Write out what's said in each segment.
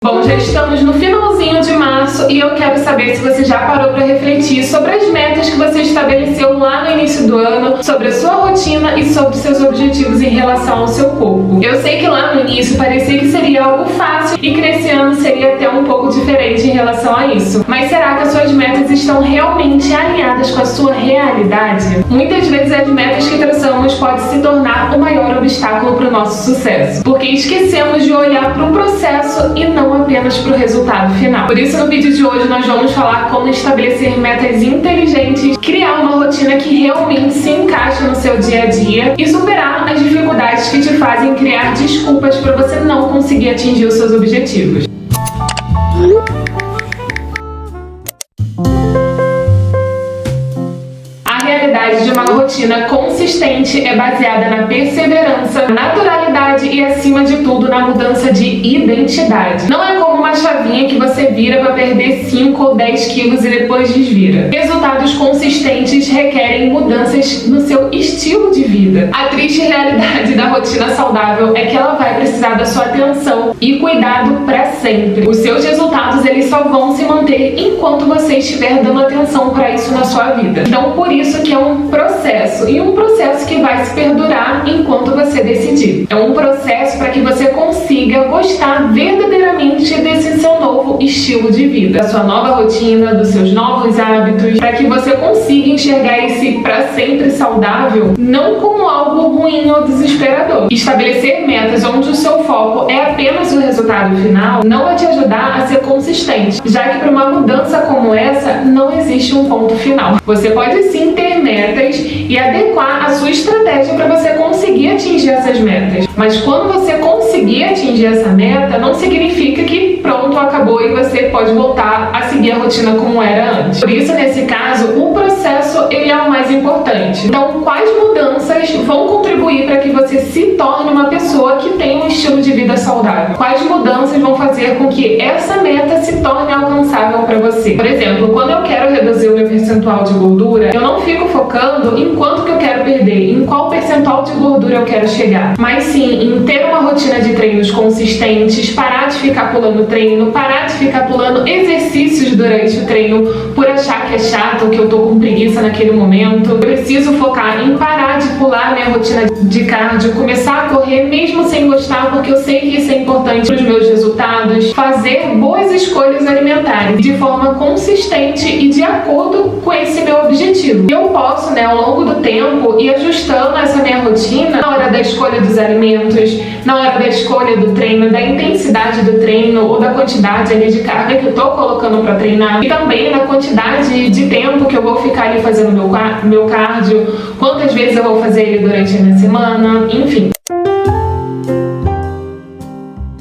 Bom, já estamos no finalzinho de março e eu quero saber se você já parou para refletir sobre as metas que você estabeleceu lá no início do ano, sobre a sua rotina e sobre seus objetivos em relação ao seu corpo. Eu sei que lá no início parecia que seria algo fácil e que nesse ano seria até um pouco diferente em relação a isso. Mas será que as suas metas estão realmente alinhadas com a sua realidade? Muitas vezes as metas que traçamos podem se tornar o maior obstáculo para o nosso sucesso, porque esquecemos de olhar para o processo e não apenas para o resultado final. Por isso, no vídeo de hoje nós vamos falar como estabelecer metas inteligentes, criar uma rotina que realmente se encaixe no seu dia a dia e superar as dificuldades que te fazem criar desculpas para você não conseguir atingir os seus objetivos. A realidade de uma rotina consistente é baseada na perseverança, naturalidade e, acima de tudo, na mudança de identidade. Não é como uma chavinha que você vira para perder 5 ou 10 quilos e depois desvira. Resultados consistentes requerem mudanças no seu estilo de vida. A triste realidade da rotina saudável é que ela vai precisar da sua atenção e cuidado para sempre. Os seus resultados eles só vão se manter enquanto você estiver dando atenção para isso na sua vida. Então, por isso que é um processo, e um processo que vai se perdurar enquanto você decidir. É um processo para que você consiga gostar verdadeiramente desse seu novo estilo de vida, da sua nova rotina, dos seus novos hábitos, para que você consiga enxergar esse para sempre saudável não como algo ruim ou desesperador. Estabelecer metas onde o seu foco é apenas o resultado final não vai te ajudar a ser consistente, já que para uma mudança como essa não existe um ponto final. Você pode sim ter metas e adequar a sua estratégia para você conseguir atingir essas metas. Mas quando você conseguir atingir essa meta, não significa que pronto, acabou e você pode voltar a seguir a rotina como era antes. Por isso, nesse caso, o processo ele é o mais importante. Então, quais mudanças vão contribuir para que você se torne uma pessoa que tem um estilo de vida saudável? Quais mudanças vão fazer com que essa meta se torne alcançável para você? Por exemplo, quando eu quero reduzir o meu percentual de gordura, eu não fico focando em quanto que eu quero perder, em qual percentual de gordura eu quero chegar, mas sim em ter uma rotina de treinos consistentes, parar de ficar pulando treino, parar de ficar pulando exercícios durante o treino por achar que é chato, que eu tô com preguiça naquele momento. Eu preciso focar em parar de pular minha rotina de cardio, começar a correr mesmo sem gostar, porque eu sei que isso é importante para os meus resultados, fazer boas escolhas alimentares de forma consistente e de acordo com esse meu objetivo. Eu posso, ao longo do tempo, ir ajustando essa minha rotina na hora da escolha dos alimentos, na hora da escolha do treino, da intensidade do treino ou da quantidade ali de carga que eu tô colocando para treinar, e também na quantidade de tempo que eu vou ficar ali fazendo meu cardio, quantas vezes eu vou fazer ele durante a minha semana, enfim.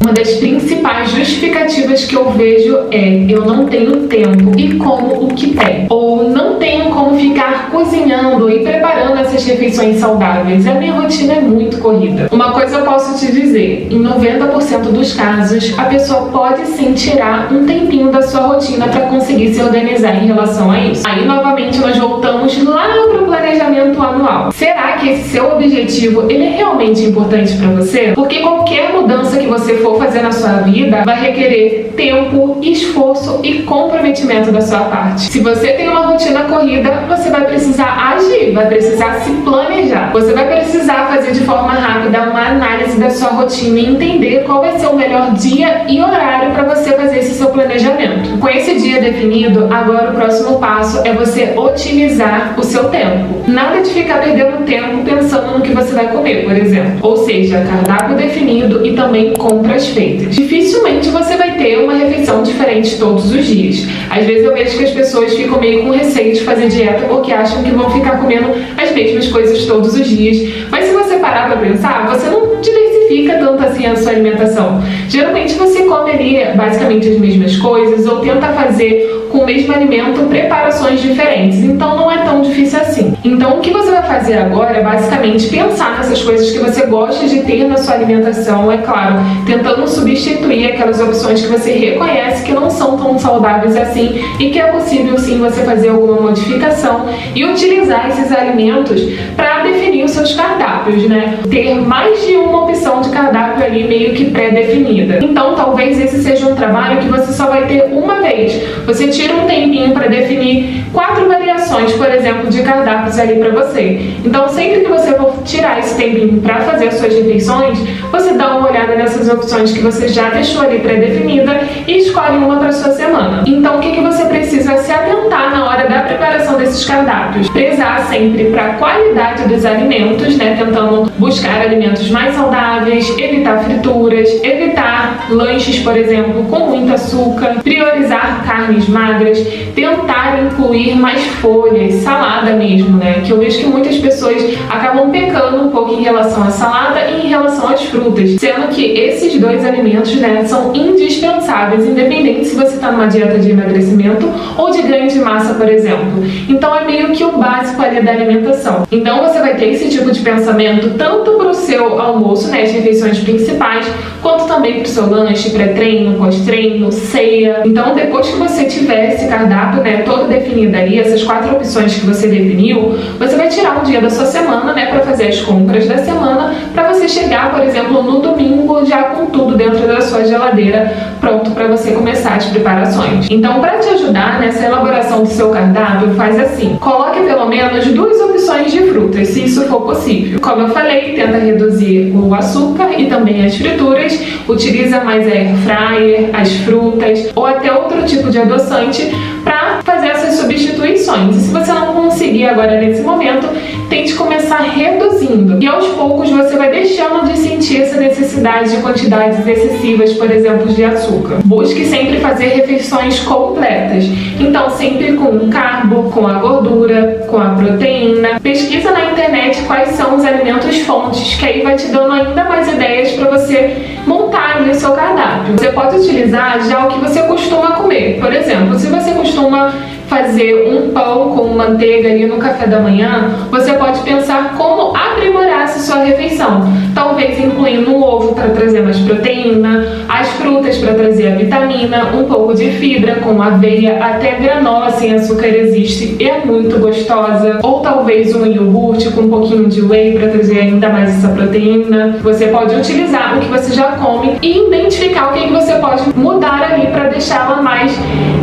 Uma das principais justificativas que eu vejo é: eu não tenho tempo e como o que tem, ou não tenho como ficar cozinhando e preparando essas refeições saudáveis, a minha rotina é muito corrida. Uma coisa eu posso te dizer: em 90% dos casos a pessoa pode sim tirar um tempinho da sua rotina para conseguir se organizar em relação a isso. Aí novamente nós voltamos lá para o planejamento anual. Será que esse seu objetivo ele é realmente importante para você? Porque qualquer mudança que você for fazer na sua vida vai requerer tempo, esforço e comprometimento da sua parte. Se você tem uma rotina corrida, você vai precisar agir, vai precisar se planejar. Você vai precisar fazer de forma rápida uma análise da sua rotina e entender qual vai ser o melhor dia e horário para você fazer esse seu planejamento. Com esse dia definido, agora o próximo passo é você otimizar o seu tempo. Nada de ficar perdendo tempo pensando no que você vai comer, por exemplo. Ou seja, cardápio definido e também compras feitas. Dificilmente você vai ter uma refeição diferente todos os dias. Às vezes eu vejo que as pessoas ficam meio com receio de fazer dieta porque acham que vão ficar comendo as mesmas coisas todos os dias. Mas se você parar para pensar, você não diversifica tanto assim a sua alimentação. Geralmente você come ali basicamente as mesmas coisas ou tenta fazer com o mesmo alimento preparações diferentes. Então não é tão difícil assim. Então o que você vai fazer agora é basicamente pensar nessas coisas que você gosta de ter na sua alimentação, é claro, tentando substituir aquelas opções que você reconhece que não são tão saudáveis assim e que é possível sim você fazer alguma modificação e utilizar esses alimentos para definir definir os seus cardápios, né? Ter mais de uma opção de cardápio ali meio que pré-definida. Então, talvez esse seja um trabalho que você só vai ter uma vez. Você tira um tempinho para definir 4 variações, por exemplo, de cardápios ali para você. Então, sempre que você for tirar esse tempinho para fazer as suas refeições, você dá uma olhada nessas opções que você já deixou ali pré-definida e escolhe uma para sua semana. Então, o que você precisa se atentar na hora da preparação desses cardápios? Prezar sempre para a qualidade dos alimentos, né? Tentando buscar alimentos mais saudáveis, evitar frituras, evitar lanches, por exemplo, com muito açúcar, priorizar carnes magras, tentar incluir mais folhas, salada mesmo, né? Que eu vejo que muitas pessoas acabam pecando um pouco em relação à salada e em relação às frutas, sendo que esses dois alimentos, né, são indispensáveis, independente se você está numa dieta de emagrecimento ou de ganho de massa, por exemplo. Então é meio que o básico ali da alimentação. Então você vai ter esse tipo de pensamento tanto para o seu almoço, né, as refeições principais, quanto também para o seu lanche, pré-treino, pós-treino, ceia. Então depois que você tiver esse cardápio, né, todo definido ali, essas 4 opções que você definiu, você vai tirar um dia da sua semana, né, para fazer as compras da semana, para você chegar, por exemplo, no domingo já com tudo dentro da sua geladeira, pronto para você começar as preparações. Então, para te ajudar nessa elaboração do seu cardápio, faz assim: coloque pelo menos 2 opções de frutas, se isso for possível. Como eu falei, tenta reduzir o açúcar e também as frituras, utiliza mais a air fryer, as frutas ou até outro tipo de adoçante para fazer essas substituições. E se você não conseguir agora nesse momento, tente começar reduzindo. E aos poucos você vai deixando de sentir essa necessidade de quantidades excessivas, por exemplo, de açúcar. Busque sempre fazer refeições completas. Então, sempre com o carbo, com a gordura, com a proteína. Pesquisa na internet quais são os alimentos fontes, que aí vai te dando ainda mais ideias para você montar ali o seu cardápio. Você pode utilizar já o que você costuma comer. Por exemplo, se você costuma fazer um pão com manteiga ali no café da manhã, você pode pensar como aprimorar essa sua refeição. Talvez incluindo um ovo para trazer mais proteína, as frutas para trazer a vitamina, um pouco de fibra com aveia, até granola sem açúcar existe e é muito gostosa. Ou talvez um iogurte com um pouquinho de whey para trazer ainda mais essa proteína. Você pode utilizar o que você já come e identificar o que você pode mudar ali para deixá-la mais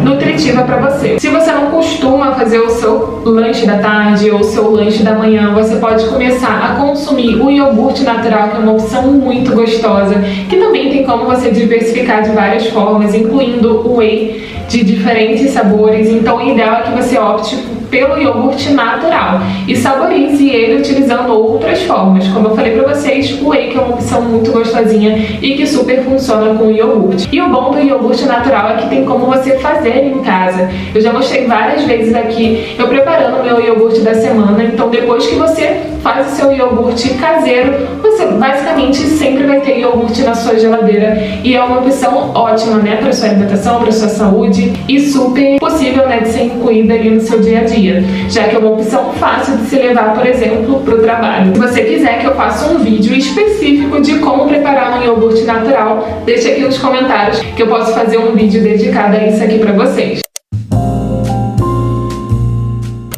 nutritiva para você. Se você não costuma fazer o seu lanche da tarde ou o seu lanche da manhã, você pode começar a consumir o iogurte natural, que é uma opção muito gostosa, que também tem como você diversificar de várias formas, incluindo o whey de diferentes sabores. Então o ideal é que você opte pelo iogurte natural e saborize ele utilizando outras formas. Como eu falei pra vocês, o whey que é uma opção muito gostosinha e que super funciona com o iogurte. E o bom do iogurte natural é que tem como você fazer em casa. Eu já mostrei várias vezes aqui eu preparando o meu iogurte da semana. Então depois que você faz o seu iogurte caseiro, você basicamente sempre vai ter iogurte na sua geladeira e é uma opção ótima, né, para sua alimentação, para sua saúde e super possível, né, de ser incluída ali no seu dia a dia, já que é uma opção fácil de se levar, por exemplo, para o trabalho. Se você quiser que eu faça um vídeo específico de como preparar um iogurte natural, deixa aqui nos comentários que eu posso fazer um vídeo dedicado a isso aqui para vocês.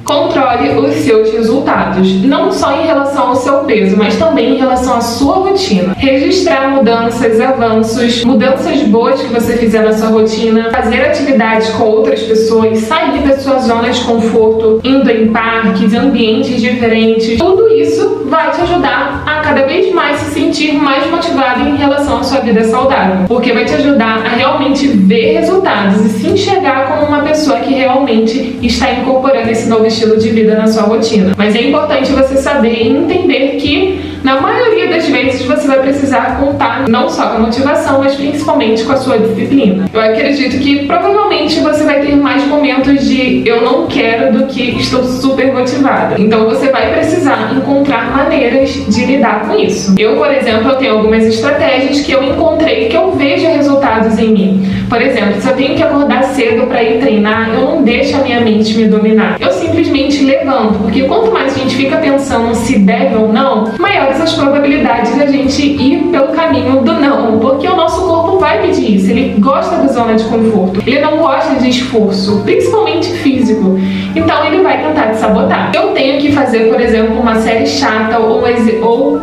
Controle os seus resultados, não só em relação ao seu peso, mas também em relação à sua rotina. Registrar mudanças, avanços, mudanças boas que você fizer na sua rotina, fazer atividades com outras pessoas, sair da sua zona de conforto, indo em parques, ambientes diferentes. Tudo isso vai te ajudar a cada vez mais se sentir mais motivado em relação à sua vida saudável, porque vai te ajudar a realmente ver resultados e se enxergar como uma pessoa que realmente está incorporando esse novo estilo de vida na sua rotina. Mas é importante você saber e entender que na maioria das vezes você vai precisar contar não só com a motivação, mas principalmente com a sua disciplina. Eu acredito que provavelmente você vai ter mais momentos de eu não quero do que estou super motivada. Então você vai precisar encontrar maneiras de lidar com isso. Eu, por exemplo, eu tenho algumas estratégias que eu encontrei que eu vejo resultados em mim. Por exemplo, se eu tenho que acordar cedo para ir treinar, eu não deixo a minha mente me dominar. Eu simplesmente levanto, porque quanto mais a gente fica pensando se deve ou não, maior mais as probabilidades da gente ir pelo caminho do não, porque o nosso corpo vai pedir isso, ele gosta da zona de conforto, ele não gosta de esforço, principalmente físico, então ele vai tentar te sabotar. Eu tenho que fazer, por exemplo, uma série chata ou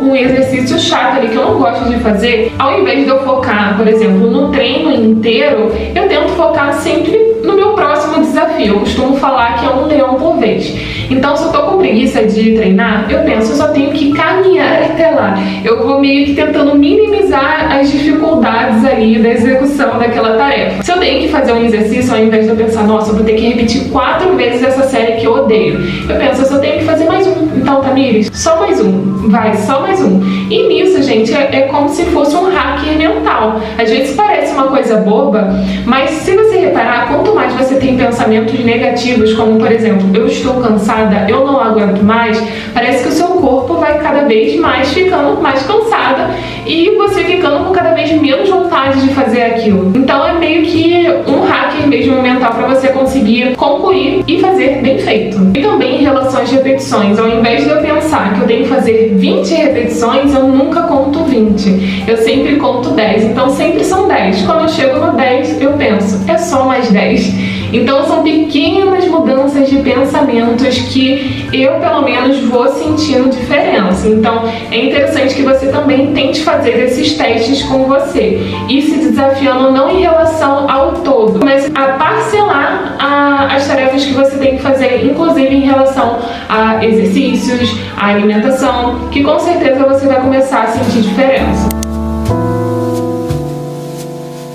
um exercício chato ali que eu não gosto de fazer, ao invés de eu focar, por exemplo, no treino inteiro, eu tento focar sempre no meu próximo desafio. Eu costumo falar que é um leão por vez. Então, se eu tô com preguiça de treinar, eu penso, eu só tenho que caminhar até lá. Eu vou meio que tentando minimizar as dificuldades ali da execução daquela tarefa. Se eu tenho que fazer um exercício, ao invés de eu pensar, nossa, eu vou ter que repetir 4 vezes essa série que eu odeio, eu penso, eu só tenho que fazer mais um. Então, Tamires, só mais um. Vai, só mais um. E nisso, gente, é como se fosse um hacker mental. Às vezes parece uma coisa boba, mas se você reparar, quanto mais você tem pensamentos negativos, como por exemplo, eu estou cansada, eu não aguento mais, parece que o seu corpo vai cada vez mais ficando mais cansada e você ficando com cada vez menos vontade de fazer aquilo. Então é meio que um hacker mesmo mental para você conseguir concluir e fazer bem feito. E também em relação às repetições, ao invés de eu pensar que eu tenho que fazer 20 repetições, eu nunca conto 20. Eu sempre conto 10, então sempre são 10. Quando eu chego no 10, eu penso, é só mais 10. Então são pequenas mudanças de pensamentos que eu, pelo menos, vou sentindo diferença. Então é interessante que você também tente fazer esses testes com você e se desafiando não em relação ao todo, mas a parcelar as tarefas que você tem que fazer, inclusive em relação a exercícios, a alimentação, que com certeza você vai começar a sentir diferença.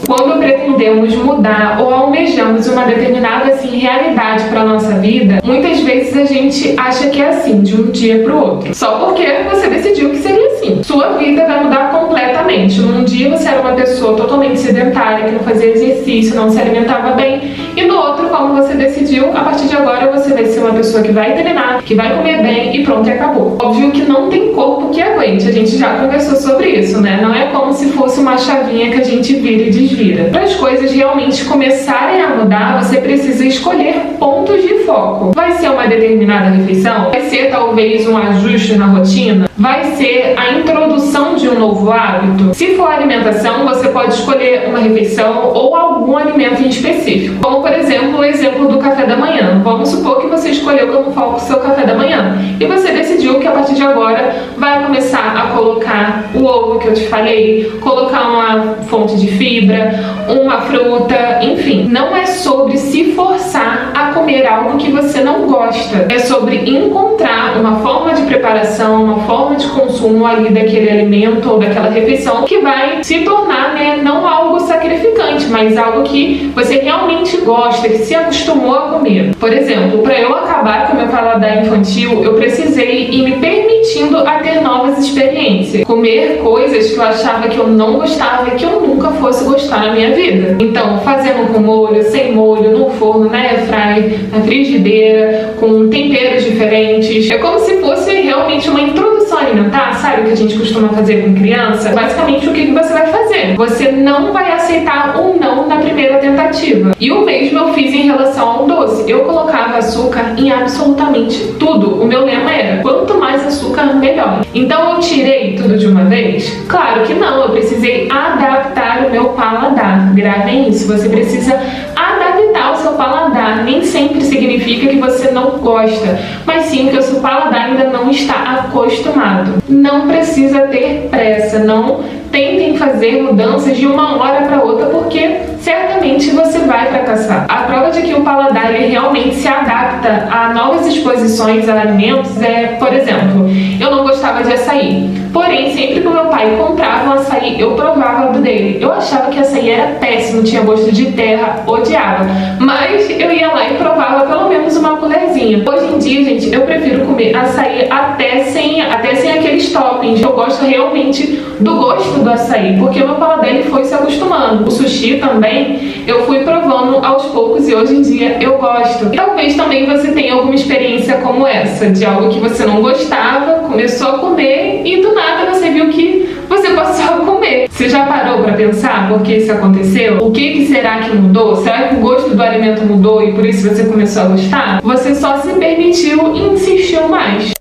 Quando pretendemos mudar ou almejamos uma determinada realidade para a nossa vida, muitas vezes a gente acha que é assim, de um dia para o outro. Só porque você decidiu que seria assim. Sua vida vai mudar completamente. Num dia você era uma pessoa totalmente sedentária, que não fazia exercício, não se alimentava bem. E no outro, como você decidiu, a partir de agora você vai ser uma pessoa que vai treinar, que vai comer bem e pronto, e acabou. Óbvio que não tem corpo que aguente. A gente já conversou sobre isso, né? Não é como se fosse uma chavinha que a gente vira e desvira. Para as coisas realmente começarem a mudar, você precisa escolher pontos de foco. Vai ser uma determinada refeição? Vai ser talvez um ajuste na rotina? Vai ser a introdução de um novo hábito? Se for alimentação, você pode escolher uma refeição ou algum alimento em específico. Como, por exemplo, o exemplo do café da manhã. Vamos supor que você escolheu como foco o seu café da manhã e você decidiu que a partir de agora vai começar a colocar o ovo que eu te falei, colocar uma fonte de fibra, uma fruta, enfim. Não é sobre se forçar a comer algo que você não gosta. É sobre encontrar uma forma de preparação, uma forma de consumo ali daquele alimento ou daquela refeição que vai se tornar, né, não algo sacrificante, mas algo que você realmente gosta, que se acostumou a comer. Por exemplo, para eu acabar com o meu paladar infantil, eu precisei ir me permitindo a ter novas experiências. Comer coisas que eu achava que eu não gostava e que eu nunca fosse gostar na minha vida. Então, fazendo com molho, sem molho, no forno, na airfryer, na frigideira, com temperos diferentes. É como se fosse realmente uma introdução alimentar, sabe o que a gente costuma fazer com criança? Basicamente, o que você vai fazer? Você não vai aceitar um não na primeira tentativa. E o mesmo eu fiz em relação ao doce. Eu colocava açúcar em absolutamente tudo. O meu lema era, quanto mais açúcar, melhor. Então, eu tirei tudo de uma vez? Claro que não, eu precisei adaptar o meu paladar. Gravem isso, você precisa adaptar o seu paladar. Nem sempre significa que você não gosta, mas sim que o seu paladar ainda não está acostumado. Não precisa ter pressa, não tentem fazer mudanças de uma hora para outra, porque certamente você vai fracassar. A prova de que o paladar ele realmente se adapta a novas exposições a alimentos é, por exemplo, eu não gostava de açaí, porém sempre que o meu pai comprava um açaí, eu provava do dele. Eu achava que açaí era péssimo, tinha gosto de terra, odiava, mas eu ia lá e provava pelo menos uma colherzinha. Hoje em dia, gente, eu prefiro comer açaí até sem aqueles toppings. Eu gosto realmente do gosto do açaí, porque o meu paladar ele foi se acostumando. O sushi também, eu fui provando aos poucos e hoje em dia eu gosto. E talvez também você tenha alguma experiência como essa, de algo que você não gostava, começou a comer e do nada você viu que você passou a comer. Você já parou para pensar por que isso aconteceu? O que será que mudou? Será que o gosto do alimento mudou e por isso você começou a gostar? Você só se permitiu e insistiu mais.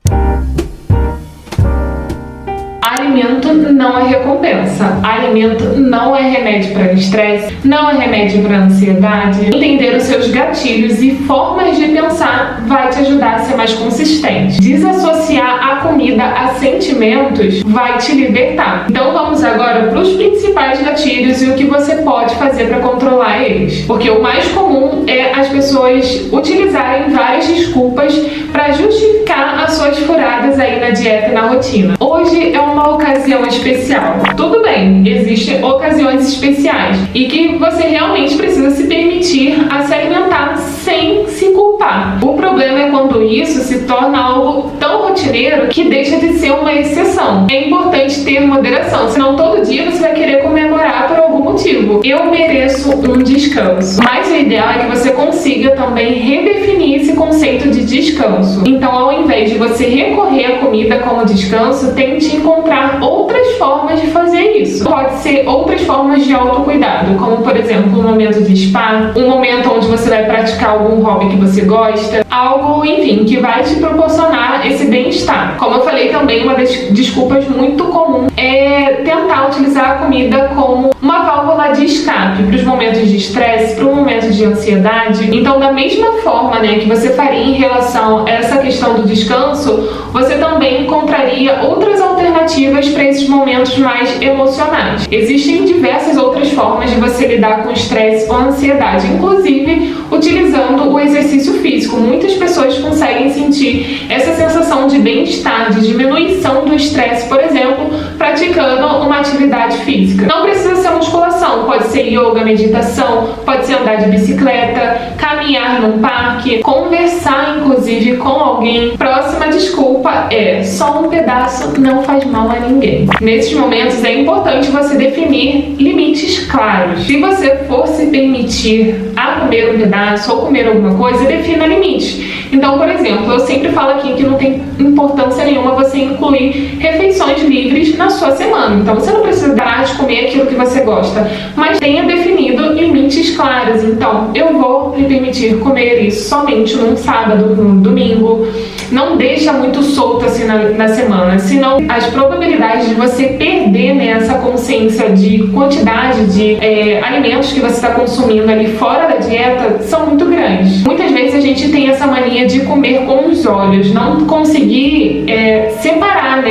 Alimento não é recompensa. Alimento não é remédio para estresse, não é remédio para ansiedade. Entender os seus gatilhos e formas de pensar vai te ajudar a ser mais consistente. Desassociar a comida a sentimentos vai te libertar. Então vamos agora para os principais gatilhos e o que você pode fazer para controlar eles. Porque o mais comum é as pessoas utilizarem várias desculpas para justificar as suas furadas aí na dieta e na rotina. Hoje é uma ocasião especial. Tudo bem, existem ocasiões especiais e que você realmente precisa se permitir a se alimentar sem se culpar. O problema é quando isso se torna algo tão rotineiro que deixa de ser uma exceção. É importante ter moderação, senão todo dia você vai querer comemorar por algum motivo. Eu mereço um descanso. Mas o ideal é que você consiga também redefinir esse conceito de descanso. Então, ao invés de você recorrer à comida como descanso, tente encontrar outras formas de fazer isso. Pode ser outras formas de autocuidado, como por exemplo, um momento de spa, um momento onde você vai praticar algum hobby que você gosta, algo, enfim, que vai te proporcionar esse bem-estar. Como eu falei também, uma das desculpas muito comum é tentar utilizar a comida como uma válvula de escape para os momentos de estresse, para um momento de ansiedade. Então, da mesma forma, que você faria em relação a essa questão do descanso, você também encontraria outras alternativas para esses momentos mais emocionais. Existem diversas outras formas de você lidar com estresse ou ansiedade, inclusive utilizando o exercício físico. Muitas pessoas conseguem sentir essa sensação de bem-estar, de diminuição do estresse, por exemplo, praticando uma atividade física. Não precisa ser musculação, pode ser yoga, meditação, pode ser andar de bicicleta, caminhar num parque, conversar inclusive com alguém. Próxima desculpa é: só um pedaço não faz mal a ninguém. Nesses momentos é importante você definir limites claros. Se você for se permitir a comer um pedaço ou comer alguma coisa, defina limites. Então, por exemplo, eu sempre falo aqui que não tem importância nenhuma você incluir refeições livres na sua semana. Então, você não precisa parar de comer aquilo que você gosta, mas tenha definido limites claros. Então, eu vou me permitir comer isso somente num sábado, num domingo. Não deixa muito solto assim na semana, senão as probabilidades de você perder essa consciência de quantidade de alimentos que você está consumindo ali fora da dieta são muito grandes. Muitas vezes a gente tem essa mania de comer com os olhos, não conseguir separar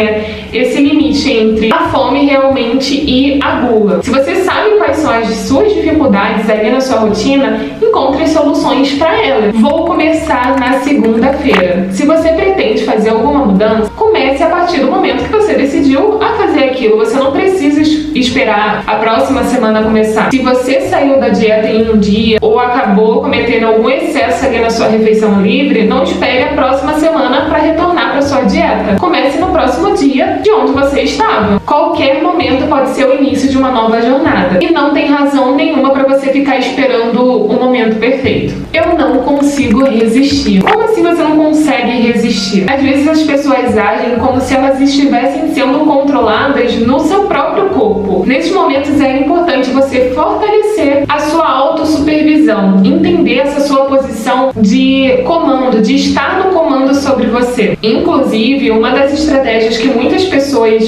esse limite entre a fome realmente e a gula. Se você sabe quais são as suas dificuldades ali na sua rotina, encontre soluções para elas. Vou começar na segunda-feira. Se você pretende fazer alguma mudança, comece a partir do momento que você decidiu a fazer aquilo. Você não precisa esperar a próxima semana começar. Se você saiu da dieta em um dia ou acabou cometendo algum excesso ali na sua refeição livre, não espere a próxima semana para retornar para sua dieta. Comece no próximo dia de onde você estava. Qualquer momento pode ser o início de uma nova jornada. E não tem razão nenhuma para você ficar esperando o momento perfeito. Eu não consigo resistir. Como assim você não consegue resistir? Às vezes as pessoas agem como se elas estivessem sendo controladas no seu próprio corpo. Nesses momentos é importante você fortalecer a sua autossupervisão, entender essa sua posição de comando, de estar no comando sobre você. Inclusive, uma das estratégias que muitas pessoas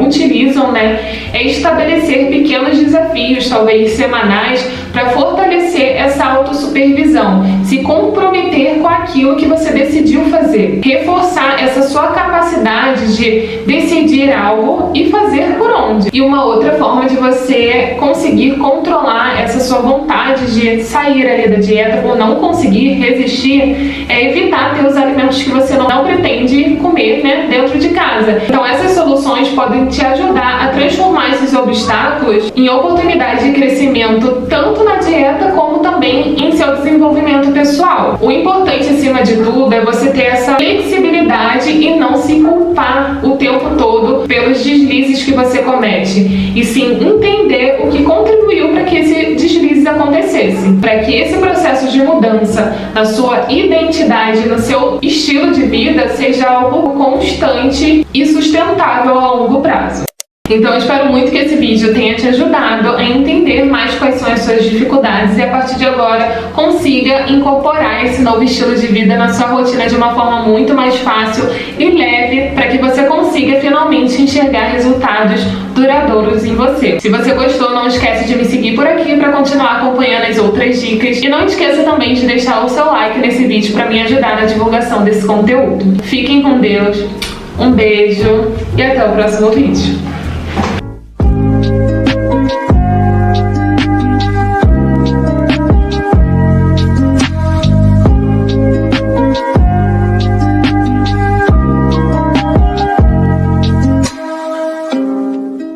utilizam, é estabelecer pequenos desafios, talvez semanais, para fortalecer essa autossupervisão, se comprometer com aquilo que você decidiu fazer, reforçar essa sua capacidade de decidir algo e fazer por onde. E uma outra forma de você conseguir controlar essa sua vontade de sair ali da dieta ou não conseguir resistir é evitar ter os alimentos que você não pretende comer dentro de casa. Então essas soluções podem te ajudar a transformar esses obstáculos em oportunidades de crescimento tanto na dieta como também em seu desenvolvimento pessoal. O importante acima de tudo é você ter essa flexibilidade e não se culpar o tempo todo pelos deslizes que você comete, e sim entender o que contribuiu para que esse deslize acontecesse, para que esse processo de mudança na sua identidade, no seu estilo de vida seja algo constante e sustentável a longo prazo. Então eu espero muito que esse vídeo tenha te ajudado a entender mais quais são as suas dificuldades e a partir de agora consiga incorporar esse novo estilo de vida na sua rotina de uma forma muito mais fácil e leve, para que você consiga finalmente enxergar resultados duradouros em você. Se você gostou, não esquece de me seguir por aqui para continuar acompanhando as outras dicas e não esqueça também de deixar o seu like nesse vídeo para me ajudar na divulgação desse conteúdo. Fiquem com Deus, um beijo e até o próximo vídeo.